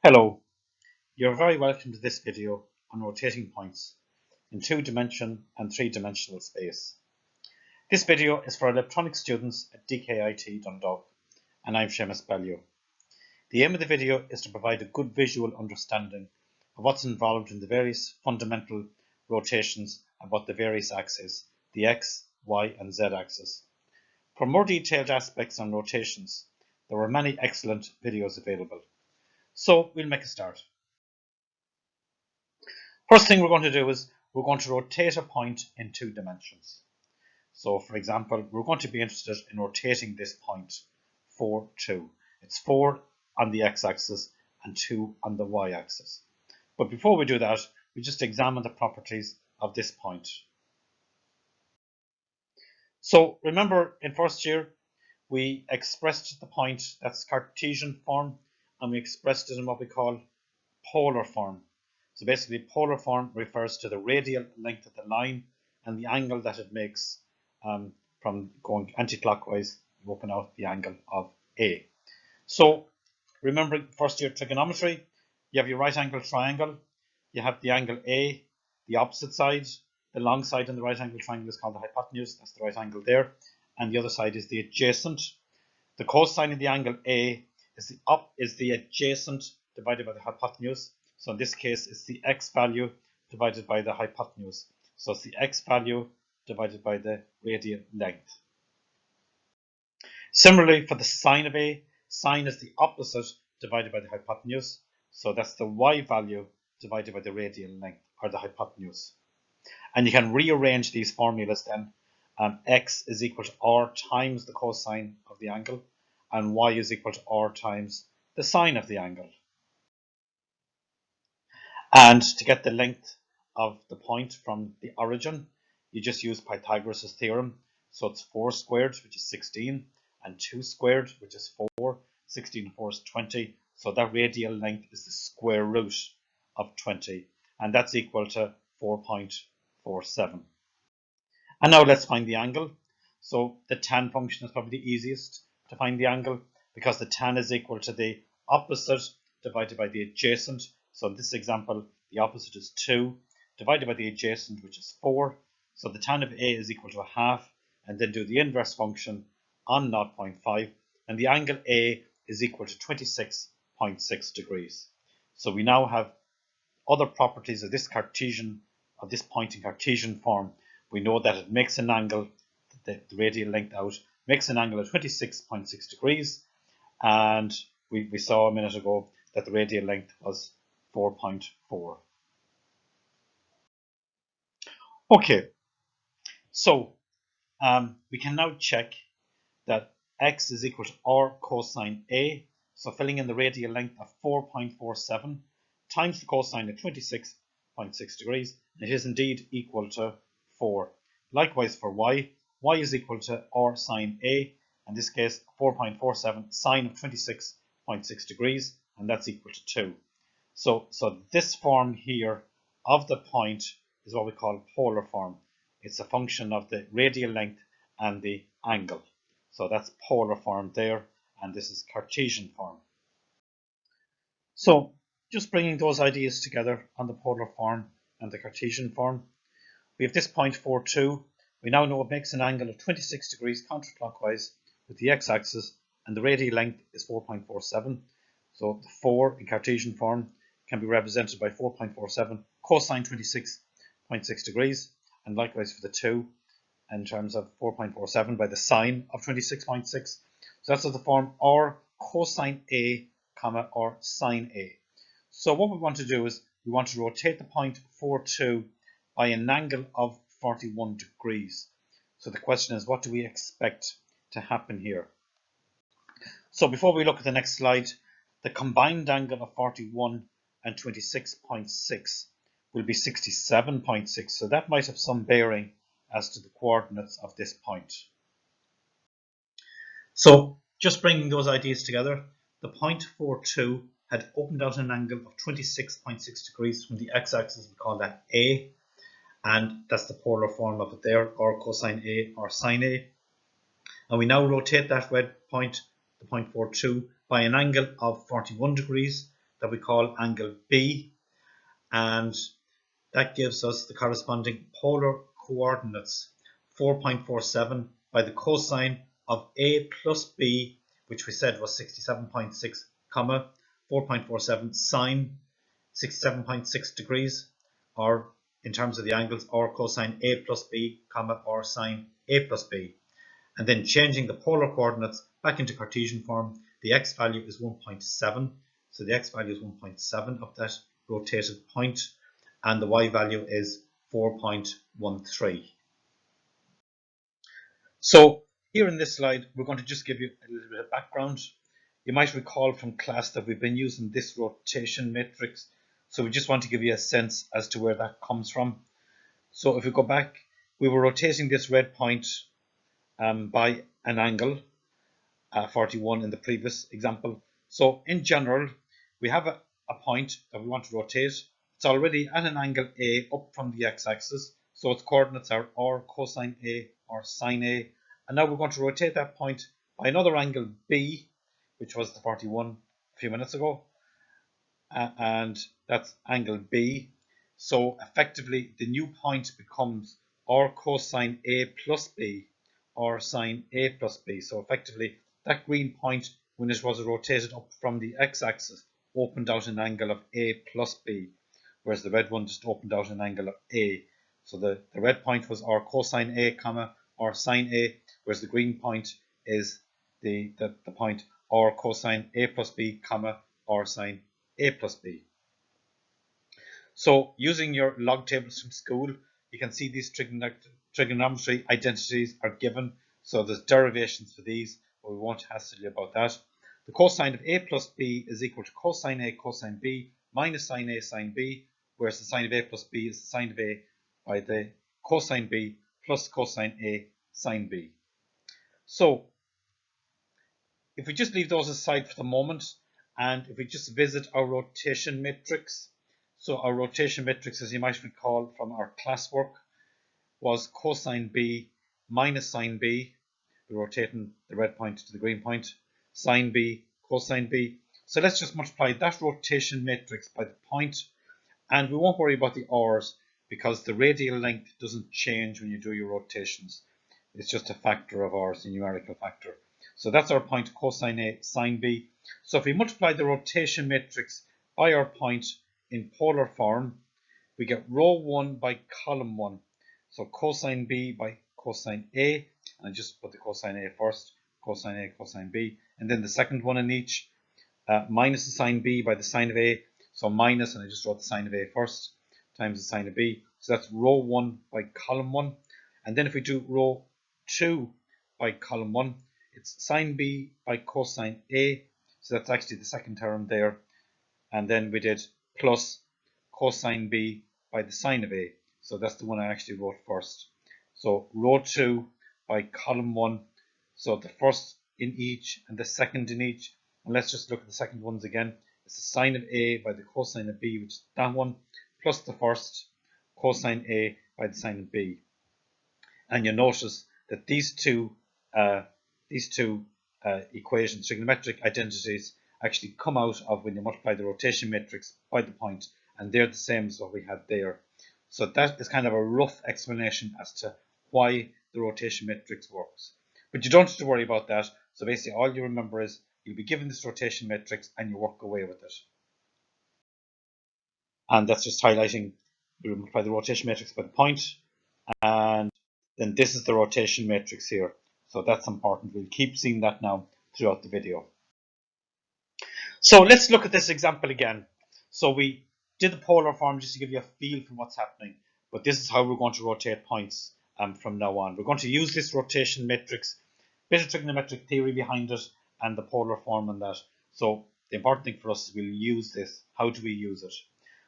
Hello, you're very welcome to this video on rotating points in two-dimension and three-dimensional space. This video is for electronics students at DKIT Dundalk, and I'm Seamus Ballio. The aim of the video is to provide a good visual understanding of what's involved in the various fundamental rotations about the various axes, the X, Y and Z axis. For more detailed aspects on rotations, there are many excellent videos available. So we'll make a start. First thing we're going to do is we're going to rotate a point in two dimensions. So for example, we're going to be interested in rotating this point 4, 2. It's 4 on the x-axis and 2 on the y-axis. But before we do that, we just examine the properties of this point. So remember in first year, we expressed the point that's Cartesian form, and we expressed it in what we call polar form. So basically, polar form refers to the radial length of the line and the angle that it makes from going anti-clockwise. You open out the angle of A. So remembering first year trigonometry, you have your right angle triangle, you have the angle A, the opposite side, the long side in the right angle triangle is called the hypotenuse, that's the right angle there, and the other side is the adjacent. The cosine of the angle A is the adjacent divided by the hypotenuse. So in this case, it's the x value divided by the hypotenuse. So it's the x value divided by the radial length. Similarly, for the sine of A, sine is the opposite divided by the hypotenuse. So that's the y value divided by the radial length, or the hypotenuse. And you can rearrange these formulas then. X is equal to r times the cosine of the angle, and y is equal to r times the sine of the angle. And to get the length of the point from the origin, you just use Pythagoras' theorem. So it's 4 squared, which is 16, and 2 squared, which is 4. 16 and 4 is 20. So that radial length is the square root of 20, and that's equal to 4.47. And now let's find the angle. So the tan function is probably the easiest to find the angle, because the tan is equal to the opposite divided by the adjacent. So in this example, the opposite is 2 divided by the adjacent, which is 4. So the tan of A is equal to a half, and then do the inverse function on 0.5, and the angle A is equal to 26.6 degrees. So we now have other properties of this point in Cartesian form. We know that it makes an angle, the radial length out, makes an angle of 26.6 degrees, and we saw a minute ago that the radial length was 4.4. Okay, so we can now check that x is equal to r cosine A. So filling in the radial length of 4.47 times the cosine of 26.6 degrees, it is indeed equal to 4. Likewise for y, y is equal to r sine A, in this case 4.47 sine of 26.6 degrees, and that's equal to 2. So this form here of the point is what we call polar form. It's a function of the radial length and the angle. So that's polar form there, and this is Cartesian form. So just bringing those ideas together on the polar form and the Cartesian form, we have this point 4, 2. We now know it makes an angle of 26 degrees counterclockwise with the x-axis, and the radial length is 4.47. So the 4 in Cartesian form can be represented by 4.47 cosine 26.6 degrees, and likewise for the 2 in terms of 4.47 by the sine of 26.6. So that's the form r cosine A, comma, or sine A. So what we want to do is we want to rotate the point 4, 2 by an angle of 41 degrees. So the question is, what do we expect to happen here? So before we look at the next slide, the combined angle of 41 and 26.6 will be 67.6. So that might have some bearing as to the coordinates of this point. So just bringing those ideas together, the point 4, 2 had opened out an angle of 26.6 degrees from the x-axis. We call that A, and that's the polar form of it there, or cosine A or sine A. And we now rotate that red point, the point 4, 2, by an angle of 41 degrees that we call angle B, and that gives us the corresponding polar coordinates 4.47 by the cosine of A plus B, which we said was 67.6, comma 4.47 sine 67.6 degrees, or in terms of the angles, or cosine A plus B, comma or sine A plus B. And then changing the polar coordinates back into Cartesian form, the x value is 1.7, so the x value is 1.7 of that rotated point, and the y value is 4.13. So here in this slide, we're going to just give you a little bit of background. You might recall from class that we've been using this rotation matrix, so we just want to give you a sense as to where that comes from. So if we go back, we were rotating this red point by an angle, 41 in the previous example. So in general, we have a point that we want to rotate. It's already at an angle A up from the x-axis, so its coordinates are or cosine A or sine A. And now we're going to rotate that point by another angle B, which was the 41 a few minutes ago, and that's angle B. So effectively, the new point becomes or cosine A plus B or sine A plus B. So effectively, that green point, when it was rotated up from the x-axis, opened out an angle of A plus B, whereas the red one just opened out an angle of A. So the red point was or cosine A, comma, or sine A, whereas the green point is the point or cosine A plus B, comma, or sine A plus B. So using your log tables from school, you can see these trigonometry identities are given. So there's derivations for these, but we won't hassle you about that. The cosine of A plus B is equal to cosine A cosine B minus sine A sine B, whereas the sine of A plus B is the sine of A by the cosine B plus cosine A sine B. So if we just leave those aside for the moment, and if we just visit our rotation matrix, so our rotation matrix, as you might recall from our classwork, was cosine B minus sine B. We're rotating the red point to the green point. Sine B, cosine B. So let's just multiply that rotation matrix by the point, and we won't worry about the hours because the radial length doesn't change when you do your rotations. It's just a factor of hours, a numerical factor. So that's our point cosine A sine B. So if we multiply the rotation matrix by our point in polar form, we get row 1 by column 1. So cosine B by cosine A, and I just put the cosine A first, cosine A, cosine B, and then the second one in each, minus the sine B by the sine of A, so minus, and I just wrote the sine of A first, times the sine of B. So that's row 1 by column 1. And then if we do row 2 by column 1, it's sine B by cosine A, so that's actually the second term there. And then we did plus cosine B by the sine of A, so that's the one I actually wrote first. So row 2 by column 1, so the first in each and the second in each. And let's just look at the second ones again. It's the sine of A by the cosine of B, which is that one, plus the first cosine A by the sine of B. And you notice that these two equations, trigonometric identities, actually come out of when you multiply the rotation matrix by the point, and they're the same as what we had there. So that is kind of a rough explanation as to why the rotation matrix works. But you don't have to worry about that. So basically all you remember is you'll be given this rotation matrix and you work away with it. And that's just highlighting, we multiply the rotation matrix by the point, and then this is the rotation matrix here. So that's important. We'll keep seeing that now throughout the video. So let's look at this example again. So we did the polar form just to give you a feel for what's happening, but this is how we're going to rotate points from now on. We're going to use this rotation matrix, bit of trigonometric theory behind it, and the polar form and that. So the important thing for us is we'll use this. How do we use it?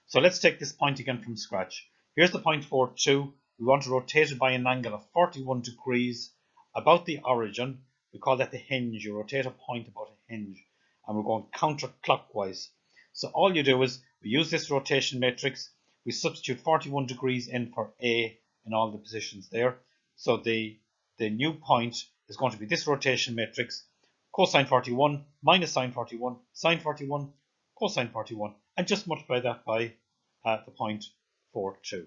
So let's take this point again from scratch. Here's the point 4,2. We want to rotate it by an angle of 41 degrees about the origin. We call that the hinge. You rotate a point about a hinge, and we're going counterclockwise. So all you do is we use this rotation matrix. We substitute 41 degrees in for A in all the positions there. So the new point is going to be this rotation matrix, cosine 41 minus sine 41, sine 41, cosine 41, and just multiply that by the 0.42.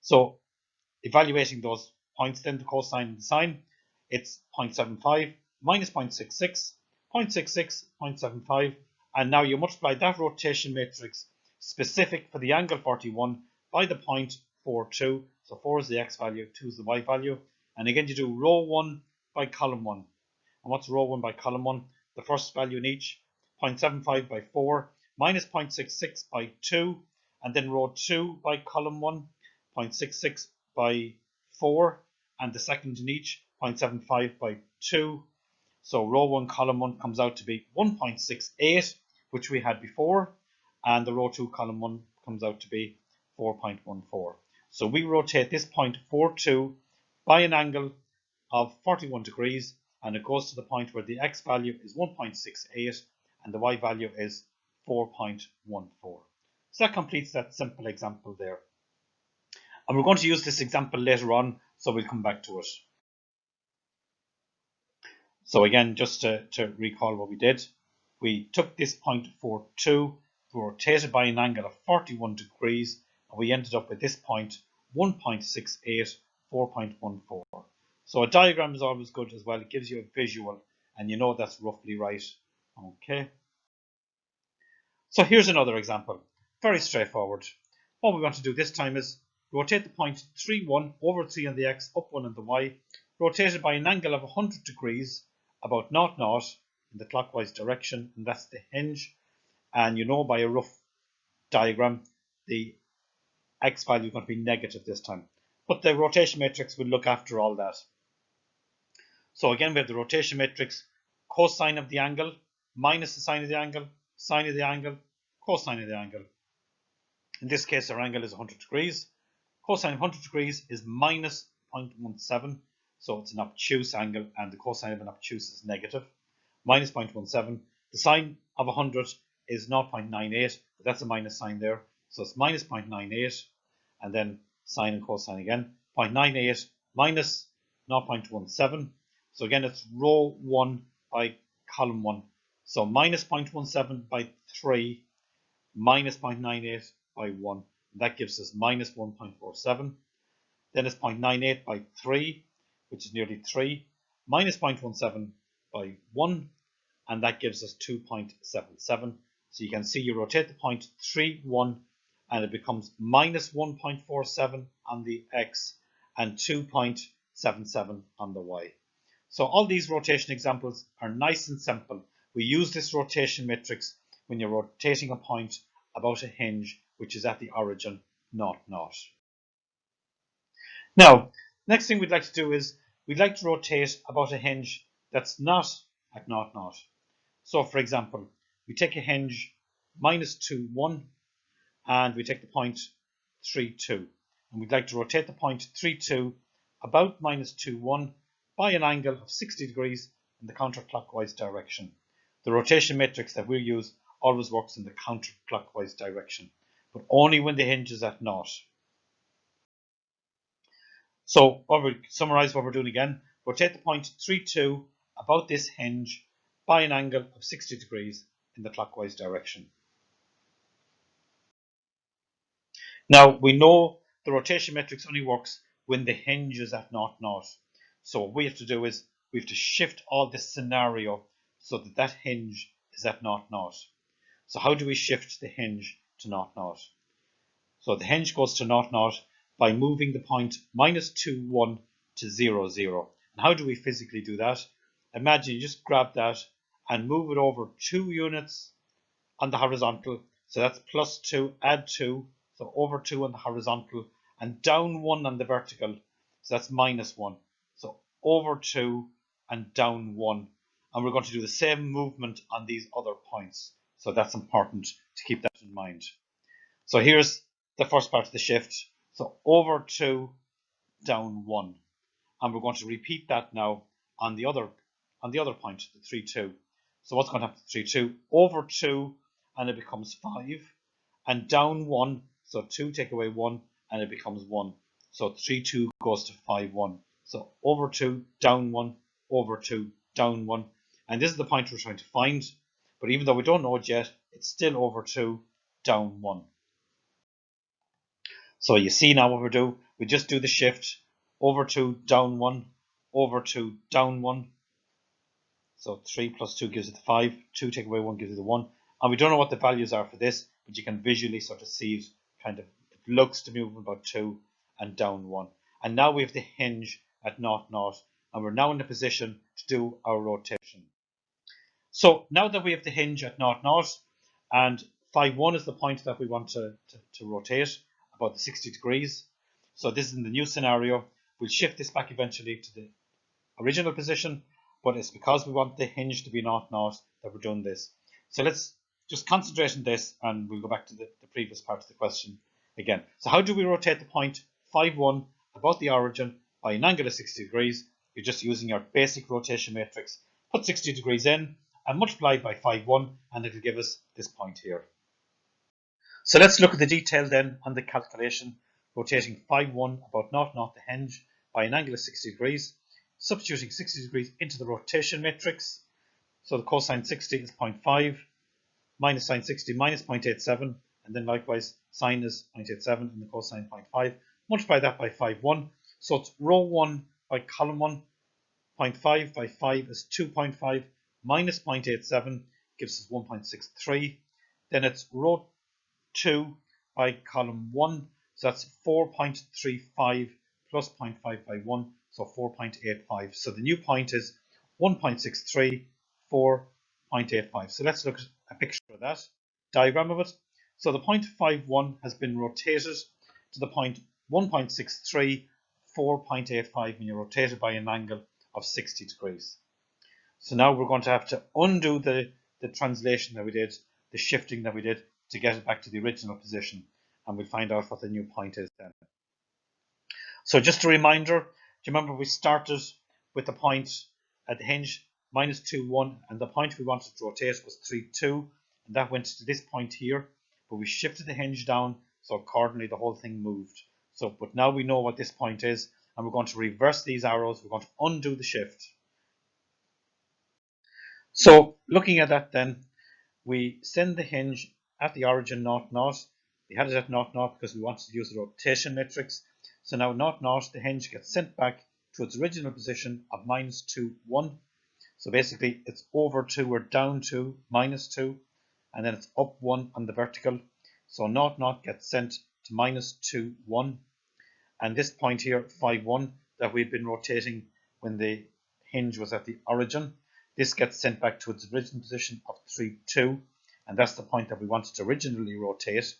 So evaluating those points, then the cosine and the sine, it's 0.75 minus 0.66, 0.66, 0.75, and now you multiply that rotation matrix specific for the angle 41 by the 0.42. So 4 is the x value, 2 is the y value, and again you do row 1 by column 1. And what's row 1 by column 1? The first value in each, 0.75 by 4 minus 0.66 by 2, and then row 2 by column 1, 0.66 by 4, and the second in each, 0.75 by 2. So row 1 column 1 comes out to be 1.68, which we had before, and the row 2 column 1 comes out to be 4.14. So we rotate this 0.42 by an angle of 41 degrees, and it goes to the point where the x value is 1.68 and the y value is 4.14. So that completes that simple example there. And we're going to use this example later on, so we'll come back to it. So again, just to recall what we did, we took this 0.42, we rotated by an angle of 41 degrees, and we ended up with this point 1.68, 4.14. So a diagram is always good as well. It gives you a visual, and you know that's roughly right. Okay. So here's another example. Very straightforward. What we want to do this time is rotate the point 3,1 over 3 on the x, up 1 on the y, rotated by an angle of 100 degrees, about 0,0 in the clockwise direction, and that's the hinge. And you know by a rough diagram, the x value is going to be negative this time. But the rotation matrix will look after all that. So again, we have the rotation matrix, cosine of the angle, minus the sine of the angle, sine of the angle, cosine of the angle. In this case, our angle is 100 degrees. Cosine of 100 degrees is minus 0.17, so it's an obtuse angle, and the cosine of an obtuse is negative. Minus 0.17. The sine of 100 is 0.98, but that's a minus sign there, so it's minus 0.98, and then sine and cosine again. 0.98 minus 0.17. So again, it's row 1 by column 1. So minus 0.17 by 3 minus 0.98 by 1. That gives us minus 1.47. Then it's 0.98 by 3, which is nearly 3, minus 0.17 by 1, and that gives us 2.77. So you can see you rotate the point 3,1, and it becomes minus 1.47 on the x and 2.77 on the y. So all these rotation examples are nice and simple. We use this rotation matrix when you're rotating a point about a hinge which is at the origin, 0, 0. Now, next thing we'd like to do is we'd like to rotate about a hinge that's not at 0, 0. So for example, we take a hinge minus 2, 1, and we take the point 3, 2. And we'd like to rotate the point 3, 2 about minus 2, 1 by an angle of 60 degrees in the counterclockwise direction. The rotation matrix that we use always works in the counterclockwise direction, but only when the hinge is at 0. So we'll summarize what we're doing again. Rotate the point 3, 2 about this hinge by an angle of 60 degrees in the clockwise direction. Now we know the rotation matrix only works when the hinge is at 0, 0. So what we have to do is we have to shift all this scenario so that that hinge is at 0, 0. So how do we shift the hinge to 0, 0? So the hinge goes to 0, 0 by moving the point minus 2, 1 to 0, 0. And how do we physically do that? Imagine you just grab that and move it over 2 units on the horizontal. So that's plus 2, add 2. So over 2 on the horizontal and down 1 on the vertical. So that's minus 1. So over 2 and down 1. And we're going to do the same movement on these other points. So that's important to keep that in mind. So here's the first part of the shift. So over 2, down 1. And we're going to repeat that now on the other point, the 3, 2. So what's going to happen to 3, 2? Over 2 and it becomes 5. And down 1, so 2 take away 1 and it becomes 1. So 3, 2 goes to 5, 1. So over 2, down 1, over 2, down 1. And this is the point we're trying to find. But even though we don't know it yet, it's still over 2, down 1. So you see now what we do. We just do the shift over 2, down 1, over 2, down 1. So 3 plus 2 gives it the 5. 2 take away 1 gives it the 1. And we don't know what the values are for this, but you can visually sort of see it kind of, it looks to move about 2 and down 1. And now we have the hinge at 0, 0, and we're now in a position to do our rotation. So now that we have the hinge at 0, 0, and 5, 1 is the point that we want to rotate about the 60 degrees. So this is in the new scenario. We'll shift this back eventually to the original position, but it's because we want the hinge to be 0, 0 that we're doing this. So let's just concentrate on this, and we'll go back to the previous part of the question again. So how do we rotate the point 5, 1 about the origin by an angle of 60 degrees? You're just using your basic rotation matrix. Put 60 degrees in and multiply by 5, 1, and it'll give us this point here. So let's look at the detail then on the calculation. Rotating 5, 1 about 0, 0 the hinge by an angle of 60 degrees. Substituting 60 degrees into the rotation matrix. So the cosine 60 is 0.5, minus sine 60 minus 0.87, and then likewise sine is 0.87 and the cosine 0.5. Multiply that by 5, 1. So it's row 1 by column 1. 0.5 by 5 is 2.5 minus 0.87 gives us 1.63. Then it's row 2 by column 1. So that's 4.35 plus 0.5 by 1. So 4.85. So the new point is 1.63, 4.85. So let's look at a picture of that, diagram of it. So the point 5,1 has been rotated to the point 1.63, 4.85 when you rotate it by an angle of 60 degrees. So now we're going to have to undo the translation that we did, the shifting that we did to get it back to the original position, and we'll find out what the new point is then. So just a reminder, do you remember we started with the point at the hinge minus 2, 1, and the point we wanted to rotate was 3, 2, and that went to this point here, but we shifted the hinge down, so accordingly the whole thing moved. So, but now we know what this point is, and we're going to reverse these arrows, we're going to undo the shift. So looking at that then, we send the hinge at the origin 0, 0. We had it at 0, 0 because we wanted to use the rotation matrix. So now 0, 0, the hinge gets sent back to its original position of minus 2, 1. So basically it's over 2 or down 2, minus 2, and then it's up 1 on the vertical. So 0, 0 gets sent to minus 2, 1. And this point here, 5, 1, that we've been rotating when the hinge was at the origin, this gets sent back to its original position of 3, 2, and that's the point that we wanted to originally rotate.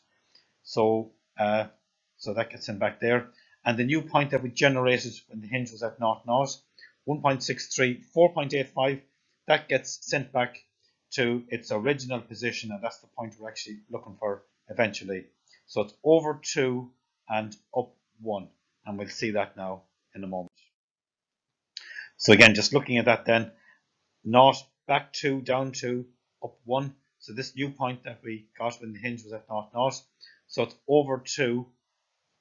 So, so that gets sent back there. And the new point that we generated when the hinge was at 0, 0, 1.63, 4.85, that gets sent back to its original position, and that's the point we're actually looking for eventually. So it's over 2 and up 1, and we'll see that now in a moment. So again, just looking at that then, 0, back 2, down 2, up 1. So this new point that we got when the hinge was at 0, 0. So it's over 2.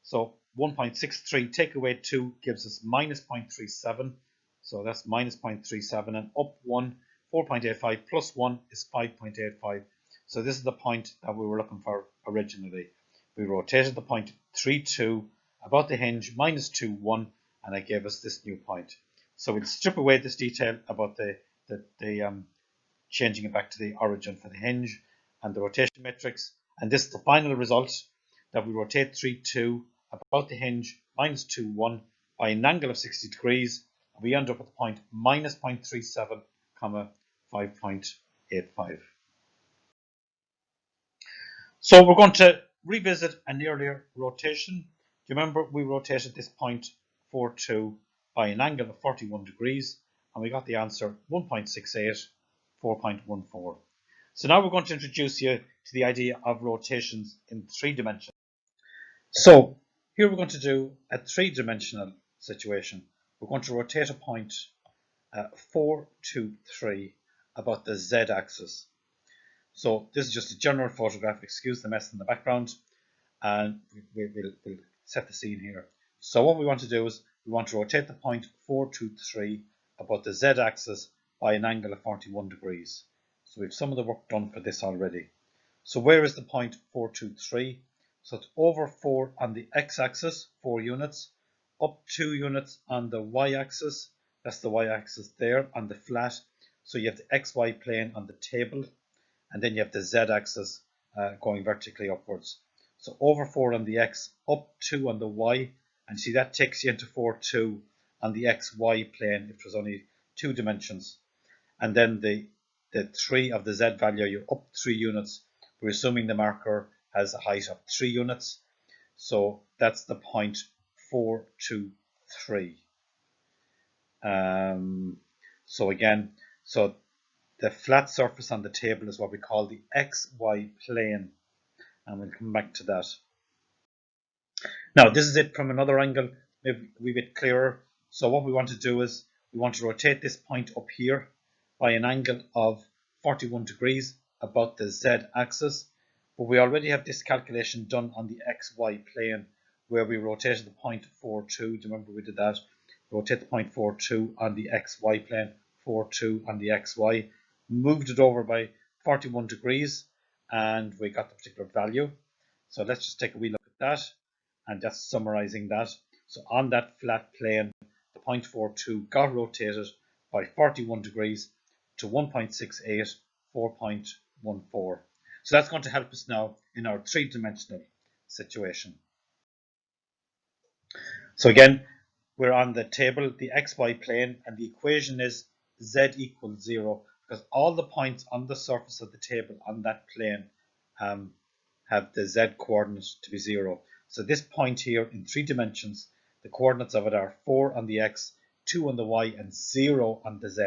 So 1.63 take away 2 gives us minus 0.37. So that's minus 0.37, and up 1, 4.85 plus 1 is 5.85. So this is the point that we were looking for originally. We rotated the point 3, 2 about the hinge minus 2, 1, and it gave us this new point. So we'll strip away this detail about the changing it back to the origin for the hinge and the rotation matrix, and this is the final result, that we rotate 3, 2 about the hinge minus 2, 1 by an angle of 60 degrees, and we end up at the point minus 0.37, 5.85. So we're going to revisit an earlier rotation. Do you remember we rotated this point 4, 2 by an angle of 41 degrees, and we got the answer 1.68, 4.14. So now we're going to introduce you to the idea of rotations in 3 dimensions. So here we're going to do a 3-dimensional situation. We're going to rotate a point 4, 2, 3 about the z-axis. So this is just a general photograph, excuse the mess in the background, and we'll set the scene here. So what we want to do is we want to rotate the point 4, 2, 3 about the z-axis by an angle of 41 degrees. So we have some of the work done for this already. So where is the point 4, 2, 3? So it's over 4 on the x-axis, 4 units, up 2 units on the y-axis, that's the y-axis there, on the flat. So you have the xy plane on the table, and then you have the z-axis going vertically upwards. So over 4 on the x, up 2 on the y, and see that takes you into 4, 2 on the xy plane if there's only 2 dimensions. And then the 3 of the z value, you're up 3 units. We're assuming the marker has a height of 3 units. So that's the point 4, 2, 3. So again, so the flat surface on the table is what we call the xy plane. And we'll come back to that. Now, this is it from another angle, maybe a wee bit clearer. So what we want to do is we want to rotate this point up here by an angle of 41 degrees about the z-axis. But we already have this calculation done on the xy plane where we rotated the point 4, 2. Do you remember we did that? Rotate the point 4, 2 on the xy plane, 4, 2 on the xy. Moved it over by 41 degrees and we got the particular value. So let's just take a wee look at that. And just summarizing that. So on that flat plane, the point 42 got rotated by 41 degrees to 1.68, 4.14. So that's going to help us now in our three-dimensional situation. So again, we're on the table, the xy plane, and the equation is z equals 0 because all the points on the surface of the table on that plane have the z coordinate to be 0. So this point here in 3 dimensions, the coordinates of it are 4 on the x, 2 on the y, and 0 on the z.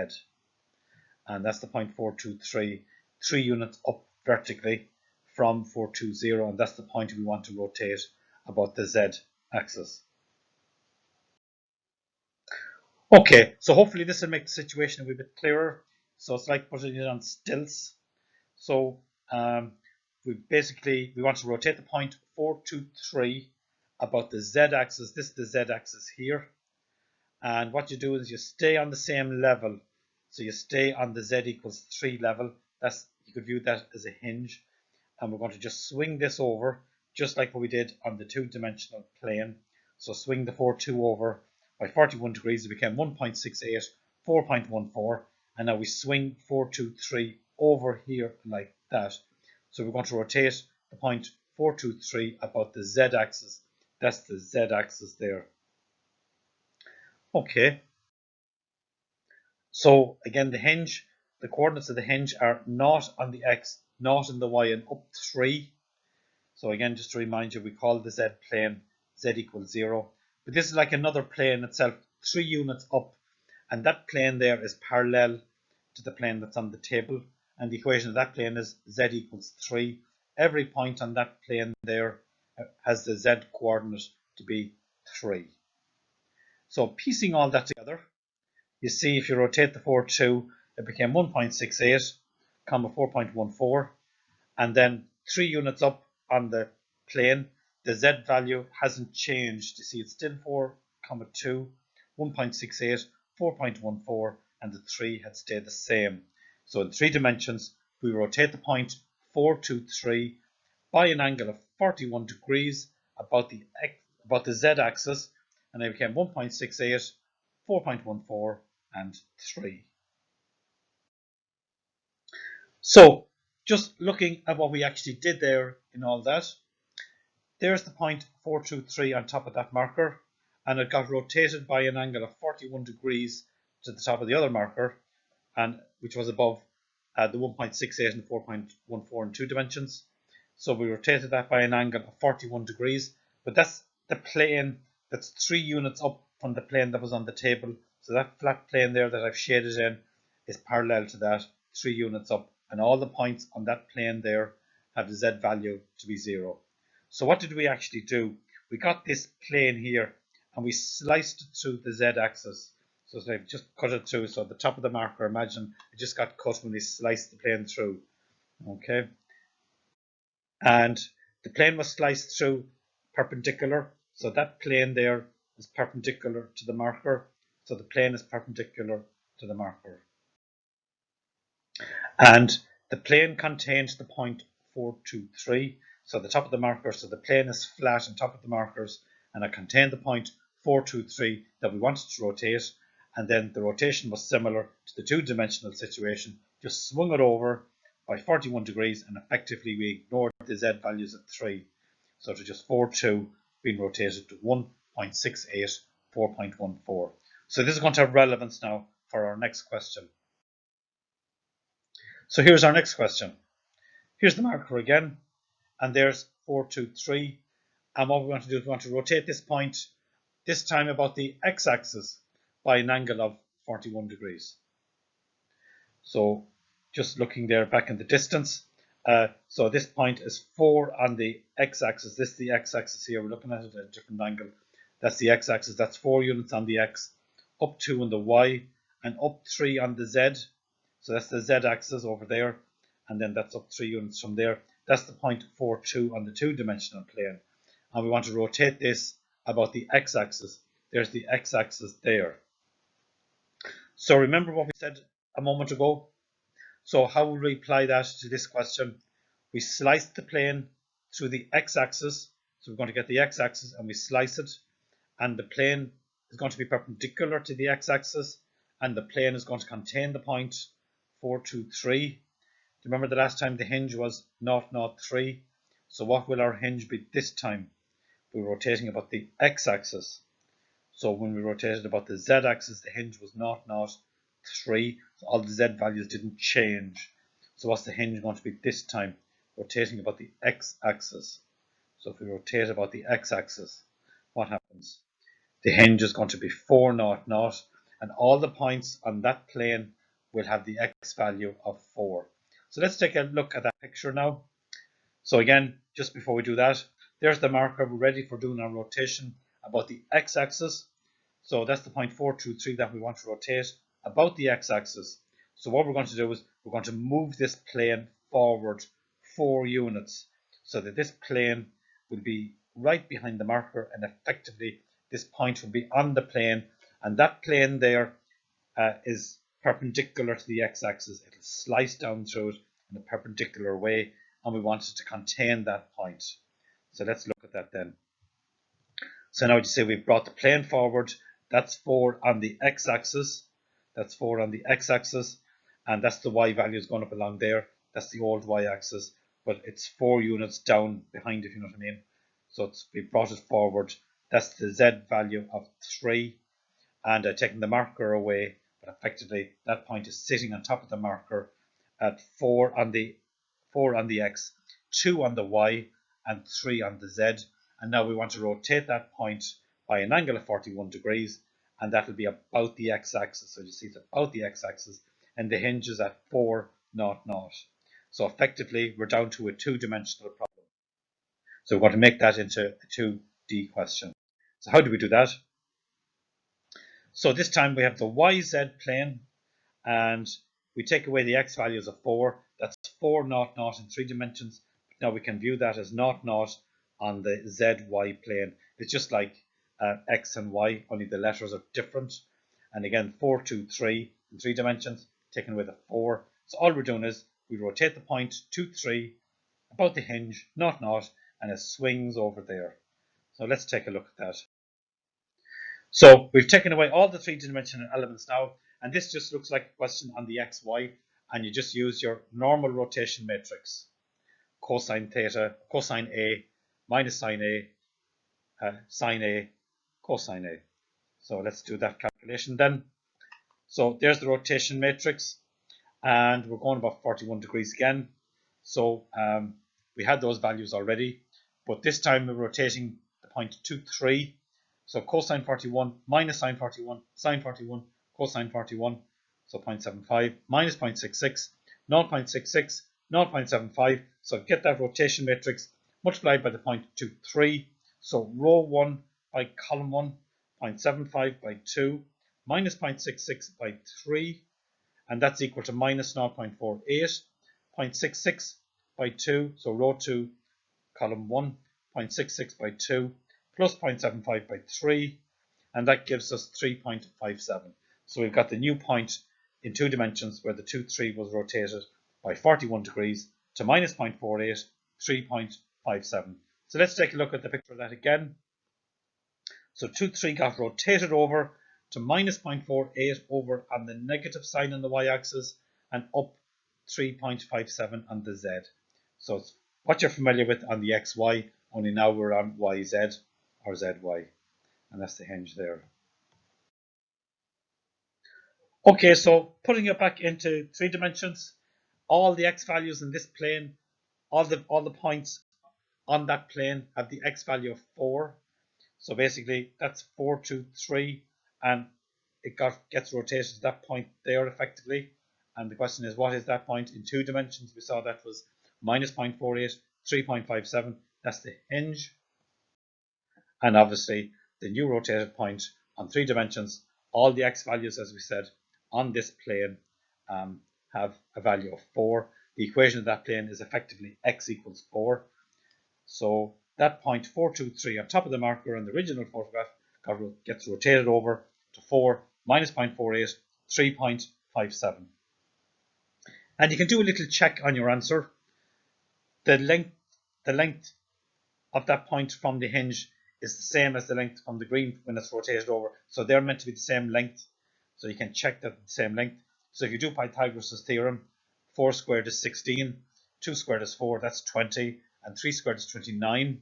And that's the point 423, 3 units up vertically from 420, and that's the point we want to rotate about the z axis. Okay, so hopefully this will make the situation a wee bit clearer. So it's like putting it on stilts. So we want to rotate the point 423 about the z-axis. This is the z-axis here. And what you do is you stay on the same level. So you stay on the z equals 3 level. You could view that as a hinge. And we're going to just swing this over, just like what we did on the two-dimensional plane. So swing the 4-2 over by 41 degrees. It became 1.68, 4.14. And now we swing 423 over here like that. So we're going to rotate the point 423 about the z-axis. That's the z-axis there. Okay. So again, the coordinates of the hinge are not on the x, not on the y, and up 3. So again, just to remind you, we call the z plane z equals 0. But this is like another plane itself, 3 units up. And that plane there is parallel to the plane that's on the table. And the equation of that plane is z equals 3. Every point on that plane there has the z coordinate to be 3. So piecing all that together, you see if you rotate the 4-2, it became 1.68, 4.14. And then 3 units up on the plane, the z value hasn't changed. You see it's still 4.2, 1.68, 4.14, and the 3 had stayed the same. So in 3 dimensions, we rotate the point 423 by an angle of 41 degrees about the z-axis, and it became 1.68, 4.14, and 3. So just looking at what we actually did there in all that, there's the point 423 on top of that marker, and it got rotated by an angle of 41 degrees to the top of the other marker, and which was above the 1.68 and 4.14 in 2 dimensions. So we rotated that by an angle of 41 degrees, but that's the plane that's 3 units up from the plane that was on the table. So that flat plane there that I've shaded in is parallel to that, 3 units up, and all the points on that plane there have the z value to be 0. So what did we actually do? We got this plane here and we sliced it through the z-axis. So I've just cut it through. So at the top of the marker, imagine it just got cut when we sliced the plane through. Okay. And the plane was sliced through perpendicular. So that plane there is perpendicular to the marker. So the plane is perpendicular to the marker. And the plane contains the point 423. So the top of the marker, so the plane is flat on top of the markers, and it contained the point 423 that we wanted to rotate, and then the rotation was similar to the two-dimensional situation, just swung it over by 41 degrees, and effectively we ignored the z values at 3. So to just 4.2 being rotated to 1.68, 4.14. So this is going to have relevance now for our next question. So here's our next question. Here's the marker again, and there's 423. And what we want to do is we want to rotate this point, this time about the x-axis, by an angle of 41 degrees. So just looking there back in the distance, so this point is 4 on the x-axis. This is the x-axis here. We're looking at it at a different angle. That's the x-axis. That's 4 units on the x, up 2 on the y, and up 3 on the z. So that's the z-axis over there, and then that's up 3 units from there. That's the point 4.2 on the two-dimensional plane. And we want to rotate this about the x-axis. There's the x-axis there. So remember what we said a moment ago? So how will we apply that to this question? We slice the plane through the x-axis. So we're going to get the x-axis and we slice it. And the plane is going to be perpendicular to the x-axis. And the plane is going to contain the point 423. Remember the last time the hinge was 0.03. So what will our hinge be this time? We're rotating about the x-axis. So when we rotated about the z-axis, the hinge was 0.03. So all the z values didn't change. So what's the hinge going to be this time? Rotating about the x-axis. So if we rotate about the x-axis, what happens? The hinge is going to be 4.00, and all the points on that plane will have the x value of 4. So let's take a look at that picture now. So again, just before we do that, there's the marker. We're ready for doing our rotation about the x-axis. So that's the point 423 that we want to rotate about the x-axis. So what we're going to do is we're going to move this plane forward 4 units so that this plane will be right behind the marker, and effectively this point will be on the plane, and that plane there is perpendicular to the x-axis. It'll slice down through it in a perpendicular way, and we want it to contain that point. So let's look at that then. So now you see we've brought the plane forward. That's 4 on the x-axis. That's 4 on the x-axis, and that's the y values going up along there. That's the old y-axis, but it's 4 units down behind, if you know what I mean. So we brought it forward. That's the z value of 3, and taking the marker away, but effectively that point is sitting on top of the marker at 4 on the x, 2 on the y, and 3 on the z. And now we want to rotate that point by an angle of 41 degrees, and that will be about the x-axis. So you see it's about the x-axis, and the hinge is at 4.00. So effectively we're down to a two-dimensional problem. So we're going to make that into a 2D question. So how do we do that? So this time we have the YZ plane, and we take away the x values of 4. That's 4.00 in 3 dimensions. Now we can view that as 0.0 on the ZY plane. It's just like x and y, only the letters are different. And again, 423 in 3 dimensions, taken away the 4. So all we're doing is we rotate the point 23 about the hinge, 0.0, and it swings over there. So let's take a look at that. So we've taken away all the 3-dimensional elements now, and this just looks like a question on the xy, and you just use your normal rotation matrix. Cosine theta, cosine A, minus sine A, sine A, cosine A. So let's do that calculation then. So there's the rotation matrix, and we're going about 41 degrees again. So we had those values already, but this time we're rotating the point 23. So cosine 41 minus sine 41, sine 41, cosine 41, so 0.75 minus 0.66, 0.66, 0.75. So get that rotation matrix multiplied by the 0.23. So row 1 by column 1, 0.75 by 2, minus 0.66 by 3, and that's equal to minus 0.48, 0.66 by 2, so row 2, column 1, 0.66 by 2, plus 0.75 by 3, and that gives us 3.57. So we've got the new point in 2 dimensions where the 2, 3 was rotated by 41 degrees to minus 0.48, 3.57. So let's take a look at the picture of that again. So 2, 3 got rotated over to minus 0.48 over on the negative sign on the y-axis and up 3.57 on the z. So it's what you're familiar with on the xy, only now we're on yz or zy, and that's the hinge there. Okay, so putting it back into 3 dimensions, all the x values in this plane, all the points on that plane have the x value of 4. So basically that's 4, 2, 3, and it gets rotated to that point there effectively. And the question is, what is that point in 2 dimensions? We saw that was minus 0.48, 3.57. That's the hinge. And obviously the new rotated point on 3 dimensions, all the x values, as we said, on this plane have a value of 4. The equation of that plane is effectively x equals 4. So that point 423 on top of the marker in the original photograph gets rotated over to 4 minus 0.48, 3.57. And you can do a little check on your answer. The length of that point from the hinge is the same as the length from the green when it's rotated over. So they're meant to be the same length. So you can check that the same length. So if you do Pythagoras' theorem, 4 squared is 16, 2 squared is 4, that's 20, and 3 squared is 29.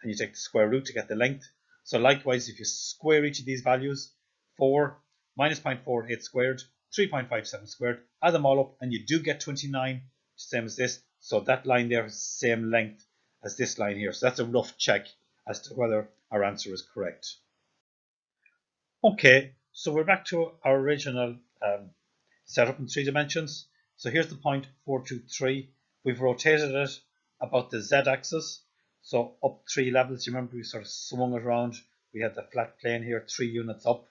And you take the square root to get the length. So likewise, if you square each of these values, 4 minus 0.48 squared, 3.57 squared, add them all up, and you do get 29, same as this. So that line there is the same length as this line here. So that's a rough check as to whether our answer is correct. Okay, so we're back to our original setup in 3 dimensions. So here's the point 423. We've rotated it about the z-axis. So up 3 levels. You remember we sort of swung it around. We had the flat plane here, 3 units up.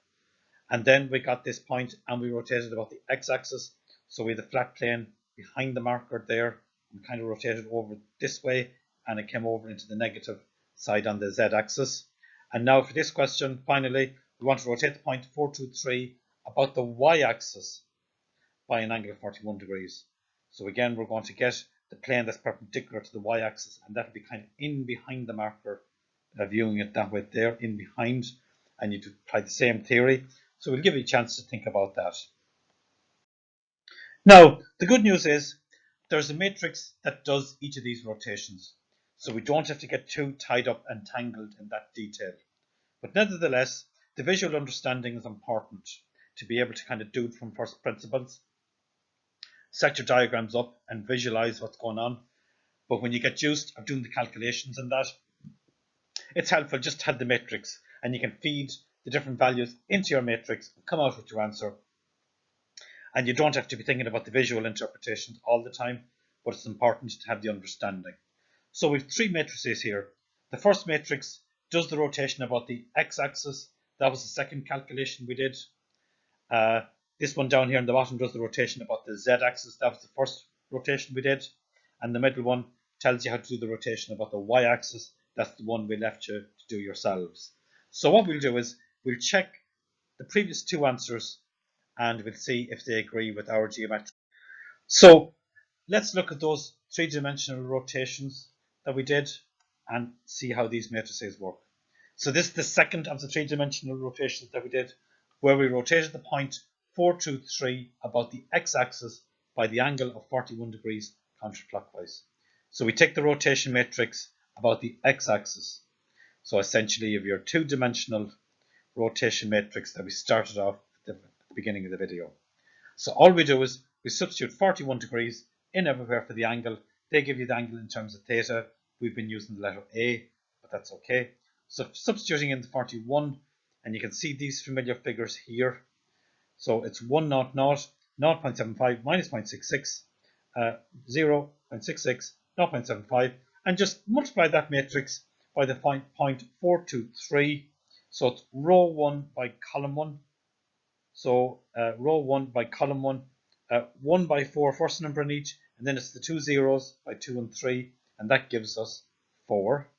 And then we got this point and we rotated about the x-axis. So we had the flat plane behind the marker there. We kind of rotated over this way and it came over into the negative side on the z-axis. And now for this question, finally, we want to rotate the point 423 about the y-axis by an angle of 41 degrees. So again, we're going to get the plane that's perpendicular to the y-axis, and that'll be kind of in behind the marker, viewing it that way there, in behind, and you apply the same theory. So we'll give you a chance to think about that. Now, the good news is there's a matrix that does each of these rotations, so we don't have to get too tied up and tangled in that detail. But nevertheless, the visual understanding is important to be able to kind of do it from first principles. Set your diagrams up and visualize what's going on. But when you get used to doing the calculations and that, it's helpful just to have the matrix and you can feed the different values into your matrix and come out with your answer. And you don't have to be thinking about the visual interpretation all the time, but it's important to have the understanding. So we have 3 matrices here. The first matrix does the rotation about the x-axis. That was the second calculation we did. This one down here in the bottom does the rotation about the z-axis. That was the first rotation we did. And the middle one tells you how to do the rotation about the y-axis. That's the one we left you to do yourselves. So what we'll do is we'll check the previous 2 answers and we'll see if they agree with our geometry. So let's look at those 3-dimensional rotations that we did and see how these matrices work. So this is the second of the 3-dimensional rotations that we did, where we rotated the point 423 about the x-axis by the angle of 41 degrees counterclockwise. So we take the rotation matrix about the x-axis. So essentially you have your 2-dimensional rotation matrix that we started off at the beginning of the video. So all we do is we substitute 41 degrees in everywhere for the angle. They give you the angle in terms of theta. We've been using the letter A, but that's okay. So substituting in the 41, and you can see these familiar figures here. So it's 100, 0.75 minus 0.66, 0.66, 0.75, and just multiply that matrix by the point 423. So it's row 1 by column 1. So row 1 by column 1, 1 by 4, first number in each, and then it's the 2 zeros by 2 and 3, and that gives us 4.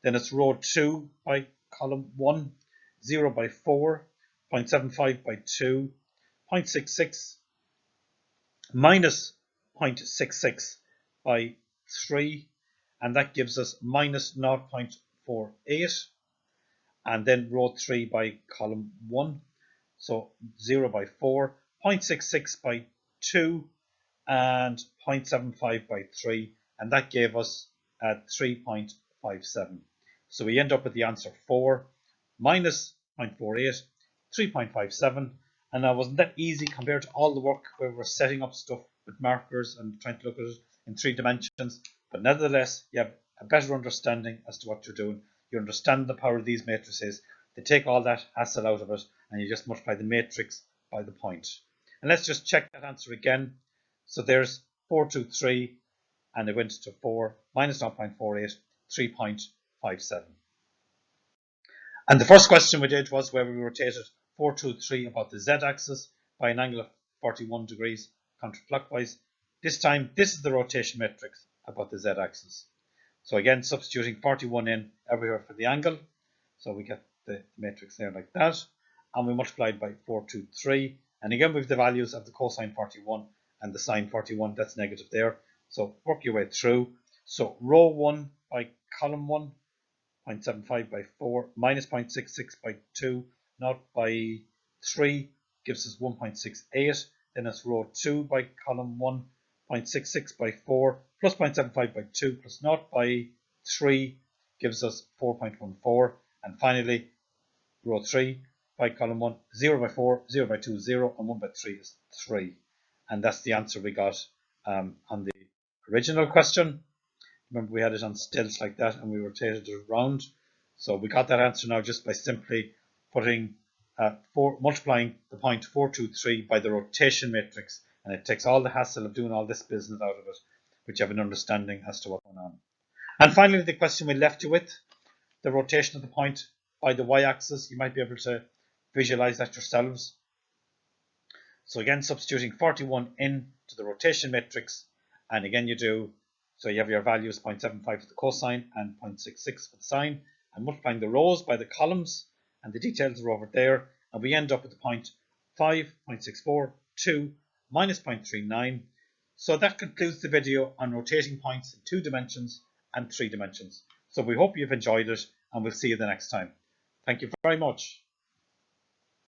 Then it's row 2 by column 1, 0 by 4, 0.75 by 2, 0.66 minus 0.66 by 3, and that gives us minus 0.48, and then row 3 by column 1, so 0 by 4, 0.66 by 2, and 0.75 by 3, and that gave us 3.57. So we end up with the answer 4 minus 0.48, 3.57, and that wasn't that easy compared to all the work where we're setting up stuff with markers and trying to look at it in 3 dimensions, but nevertheless you have a better understanding as to what you're doing. You understand the power of these matrices. They take all that hassle out of it, and you just multiply the matrix by the point. And let's just check that answer again. So there's 423, and it went to 4 minus 0.48, 3.57. And the first question we did was where we rotated 423 about the z-axis by an angle of 41 degrees counterclockwise. This time, this is the rotation matrix about the z-axis. So again, substituting 41 in everywhere for the angle. So we get the matrix there like that. And we multiplied by 423. And again, we have the values of the cosine 41 and the sine 41. That's negative there. So work your way through. So row 1 by column 1, 0.75 by 4, minus 0.66 by 2, 0 by 3 gives us 1.68. Then it's row 2 by column 1, 0.66 by 4, plus 0.75 by 2, plus 0 by 3 gives us 4.14. And finally, row 3 by column 1, 0 by 4, 0 by 2, 0, and 1 by 3 is 3. And that's the answer we got on the original question. Remember, we had it on stilts like that, and we rotated it around. So we got that answer now just by simply putting multiplying the point 423 by the rotation matrix, and it takes all the hassle of doing all this business out of it, which you have an understanding as to what's going on. And finally, the question we left you with, the rotation of the point by the y-axis. You might be able to visualize that yourselves. So again, substituting 41 into the rotation matrix, and again you do, so you have your values 0.75 for the cosine and 0.66 for the sine, and multiplying the rows by the columns, and the details are over there, and we end up with the point 5.64, 2, minus 0.39. So that concludes the video on rotating points in 2 dimensions and 3 dimensions. So we hope you've enjoyed it, and we'll see you the next time. Thank you very much.